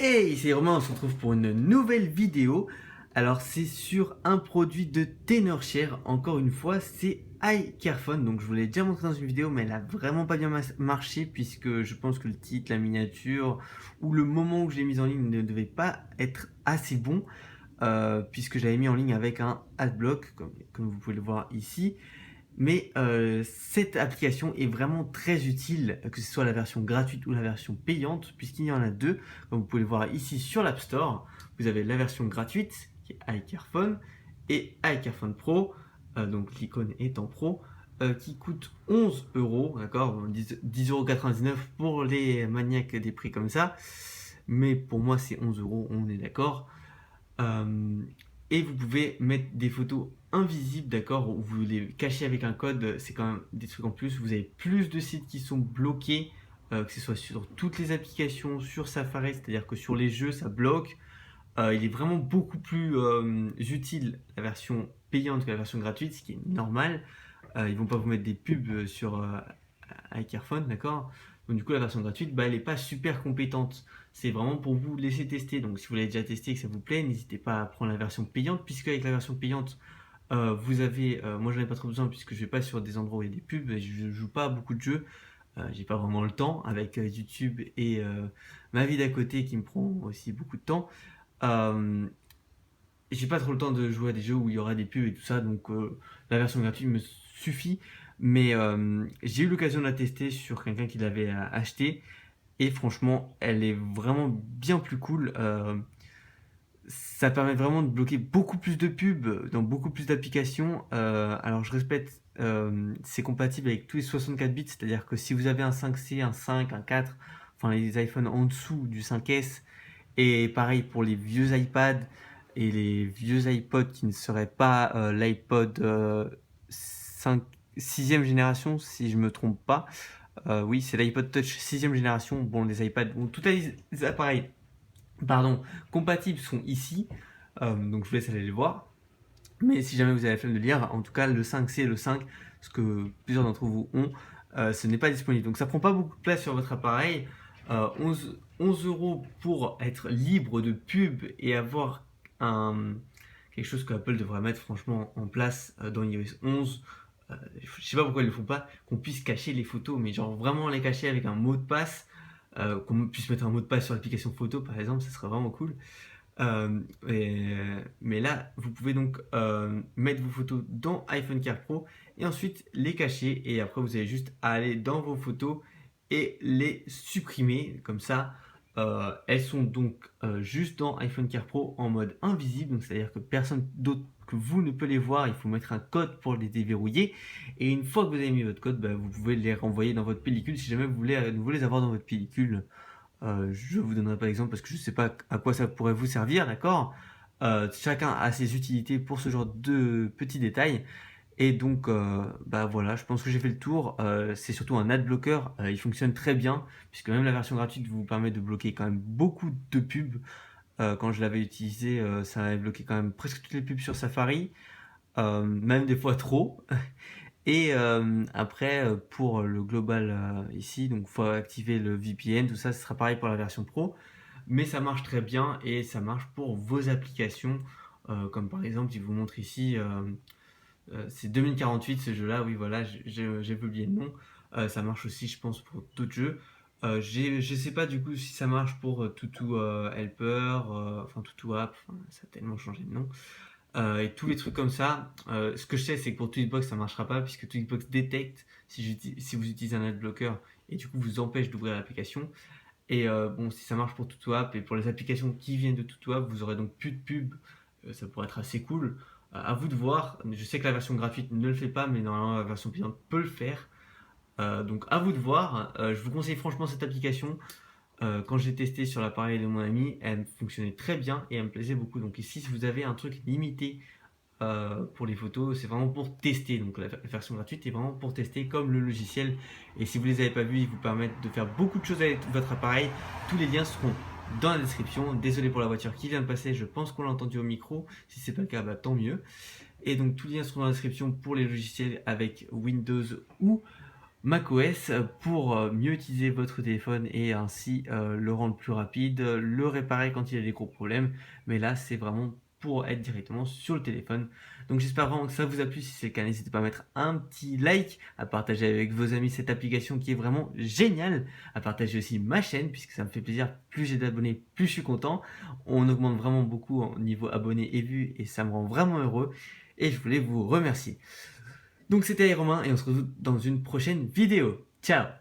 Hey, c'est Romain, on se retrouve pour une nouvelle vidéo. Alors c'est sur un produit de Tenorshare, encore une fois, c'est iCareFone. Donc je vous l'ai déjà montré dans une vidéo, mais elle a vraiment pas bien marché puisque je pense que le titre, la miniature ou le moment où je l'ai mise en ligne ne devait pas être assez bon. Puisque j'avais mis en ligne avec un adblock, comme vous pouvez le voir ici. Mais cette application est vraiment très utile, que ce soit la version gratuite ou la version payante, puisqu'il y en a deux. Comme vous pouvez le voir ici sur l'App Store, vous avez la version gratuite, qui est iCareFone, et iCareFone Pro, donc l'icône étant Pro, qui coûte 11 euros, d'accord, 10,99 € pour les maniaques des prix comme ça, mais pour moi c'est 11 euros, on est d'accord. Euh, et vous pouvez mettre des photos invisibles, d'accord, ou vous les cachez avec un code, c'est quand même des trucs en plus. Vous avez plus de sites qui sont bloqués, que ce soit sur toutes les applications, sur Safari, c'est-à-dire que sur les jeux, ça bloque. Il est vraiment beaucoup plus utile la version payante que la version gratuite, ce qui est normal. Ils vont pas vous mettre des pubs sur iCareFone, d'accord. Donc du coup la version gratuite, bah, elle n'est pas super compétente. C'est vraiment pour vous laisser tester. Donc si vous l'avez déjà testé et que ça vous plaît, n'hésitez pas à prendre la version payante, puisque avec la version payante, vous avez, moi j'en ai pas trop besoin puisque je vais pas sur des endroits où il y a des pubs, et je joue pas à beaucoup de jeux. J'ai pas vraiment le temps avec YouTube et ma vie d'à côté qui me prend aussi beaucoup de temps. Euh, j'ai pas trop le temps de jouer à des jeux où il y aura des pubs et tout ça, donc la version gratuite me suffit. Mais j'ai eu l'occasion de la tester sur quelqu'un qui l'avait acheté et franchement, elle est vraiment bien plus cool. Ça permet vraiment de bloquer beaucoup plus de pubs dans beaucoup plus d'applications. Alors je répète, c'est compatible avec tous les 64 bits, c'est-à-dire que si vous avez un 5C, un 5, un 4, enfin les iPhones en dessous du 5S, et pareil pour les vieux iPads et les vieux iPods qui ne seraient pas l'iPod 5, 6e génération, si je me trompe pas. Oui, c'est l'iPod Touch 6e génération. Bon, les iPads, bon, tous les appareils pardon, compatibles sont ici. Donc je vous laisse aller les voir. Mais si jamais vous avez la flemme de lire, en tout cas le 5C et le 5, ce que plusieurs d'entre vous ont, ce n'est pas disponible. Donc ça prend pas beaucoup de place sur votre appareil. 11 euros pour être libre de pub et avoir quelque chose que Apple devrait mettre franchement en place dans iOS 11. Je sais pas pourquoi ils le font pas, qu'on puisse cacher les photos, mais genre vraiment les cacher avec un mot de passe, qu'on puisse mettre un mot de passe sur l'application photo par exemple, ça serait vraiment cool. Mais là, vous pouvez donc mettre vos photos dans iPhone Care Pro et ensuite les cacher. Et après, vous avez juste à aller dans vos photos et les supprimer. Comme ça, elles sont donc juste dans iPhone Care Pro en mode invisible. Donc, c'est-à-dire que personne d'autre que vous ne peut les voir. Il faut mettre un code pour les déverrouiller. Et une fois que vous avez mis votre code, bah, vous pouvez les renvoyer dans votre pellicule si jamais vous voulez à nouveau les avoir dans votre pellicule. Je vous donnerai pas l'exemple parce que je sais pas à quoi ça pourrait vous servir, d'accord. Chacun a ses utilités pour ce genre de petits détails. Et donc, bah voilà, je pense que j'ai fait le tour. C'est surtout un adblocker, il fonctionne très bien, puisque même la version gratuite vous permet de bloquer quand même beaucoup de pubs. Quand je l'avais utilisé, ça avait bloqué quand même presque toutes les pubs sur Safari, même des fois trop. Et après, pour le global ici, donc il faut activer le VPN, tout ça, ce sera pareil pour la version pro. Mais ça marche très bien et ça marche pour vos applications. Comme par exemple, je vous montre ici, c'est 2048 ce jeu-là, oui voilà, j'ai oublié le nom. Ça marche aussi, je pense, pour d'autres jeux. Je sais pas du coup si ça marche pour Tutu Helper, enfin Tutu App, enfin, ça a tellement changé de nom. Et tous les trucs comme ça. Ce que je sais, c'est que pour Tweetbox, ça marchera pas puisque Tweetbox détecte si vous utilisez un adblocker et du coup vous empêche d'ouvrir l'application. Et bon, si ça marche pour TutuApp et pour les applications qui viennent de TutuApp, vous aurez donc plus de pub. Ça pourrait être assez cool. À vous de voir. Je sais que la version gratuite ne le fait pas, mais normalement la version payante peut le faire. Donc à vous de voir. Je vous conseille franchement cette application. Quand j'ai testé sur l'appareil de mon ami, elle fonctionnait très bien et elle me plaisait beaucoup. Donc ici, si vous avez un truc limité pour les photos, c'est vraiment pour tester. Donc la version gratuite est vraiment pour tester comme le logiciel. Et si vous les avez pas vus, ils vous permettent de faire beaucoup de choses avec votre appareil. Tous les liens seront dans la description. Désolé pour la voiture qui vient de passer, je pense qu'on l'a entendu au micro. Si c'est pas le cas, bah, tant mieux. Et donc tous les liens seront dans la description pour les logiciels avec Windows ou macOS pour mieux utiliser votre téléphone et ainsi le rendre plus rapide, le réparer quand il y a des gros problèmes. Mais là, c'est vraiment pour être directement sur le téléphone. Donc j'espère vraiment que ça vous a plu. Si c'est le cas, n'hésitez pas à mettre un petit like, à partager avec vos amis cette application qui est vraiment géniale, à partager aussi ma chaîne puisque ça me fait plaisir. Plus j'ai d'abonnés, plus je suis content. On augmente vraiment beaucoup au niveau abonnés et vues et ça me rend vraiment heureux. Et je voulais vous remercier. Donc c'était Romain et on se retrouve dans une prochaine vidéo. Ciao!